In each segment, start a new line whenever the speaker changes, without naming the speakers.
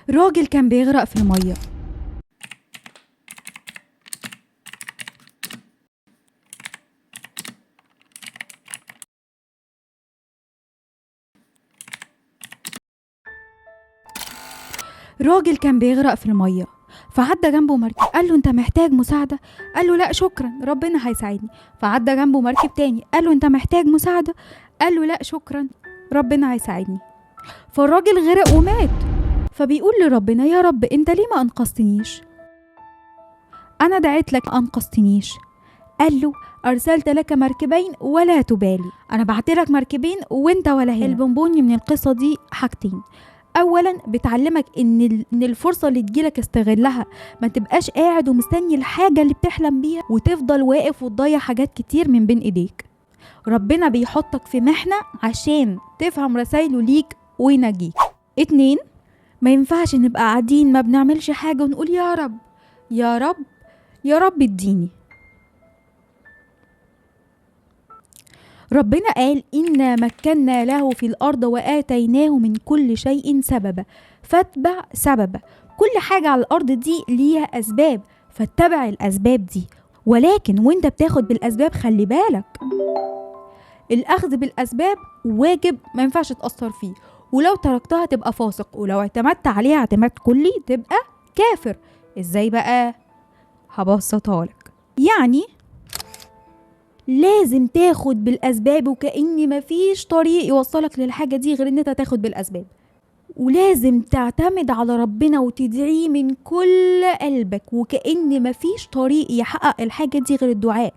راجل كان بيغرق في المية. راجل كان بيغرق في المية، فعدى جنبه مركب. قال له انت محتاج مساعدة؟ قال له لا شكرا، ربنا هيساعدني. فعدى جنبه مركب تاني، قال له انت محتاج مساعدة؟ قال له لا شكرا، ربنا هيساعدني. فالراجل غرق ومات. فبيقول لربنا يا رب انت ليه ما انقذتنيش؟ انا دعيت لك ما انقذتنيش. قال له ارسلت لك مركبين ولا تبالي. انا بعت لك مركبين وانت ولا هنا. البونبوني من القصة دي حاجتين. اولا بتعلمك ان الفرصة اللي تجيلك استغلها، ما تبقاش قاعد ومستني الحاجة اللي بتحلم بيها وتفضل واقف وتضيع حاجات كتير من بين ايديك. ربنا بيحطك في محنة عشان تفهم رسايله ليك وينجيك. 2، ما ينفعش نبقى قاعدين ما بنعملش حاجة ونقول يا رب يا رب يا رب اديني. ربنا قال إنا مكنا له في الأرض وآتيناه من كل شيء سببا فاتبع سببا. كل حاجة على الأرض دي ليها أسباب، فاتبع الأسباب دي. ولكن وانت بتاخد بالأسباب خلي بالك، الأخذ بالأسباب واجب ما ينفعش تأثر فيه، ولو تركتها تبقى فاسق، ولو اعتمدت عليها اعتماد كلي تبقى كافر. ازاي بقى؟ هبسطها لك. يعني لازم تاخد بالأسباب، وكأن مفيش طريق يوصلك للحاجة دي غير ان انت تاخد بالأسباب، ولازم تعتمد على ربنا وتدعيه من كل قلبك، وكأن مفيش طريق يحقق الحاجة دي غير الدعاء.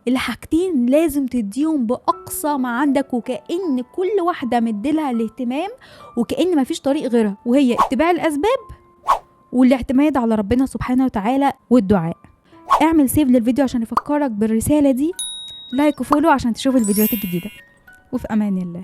الحاجتين لازم تديهم بأقصى ما عندك، وكأن كل واحدة مديلها الاهتمام، وكأن مفيش طريق غيرها، وهي اتباع الأسباب والاعتماد على ربنا سبحانه وتعالى والدعاء. اعمل سيف للفيديو عشان يفكرك بالرسالة دي، لايك وفولو عشان تشوف الفيديوهات الجديدة، وفي أمان الله.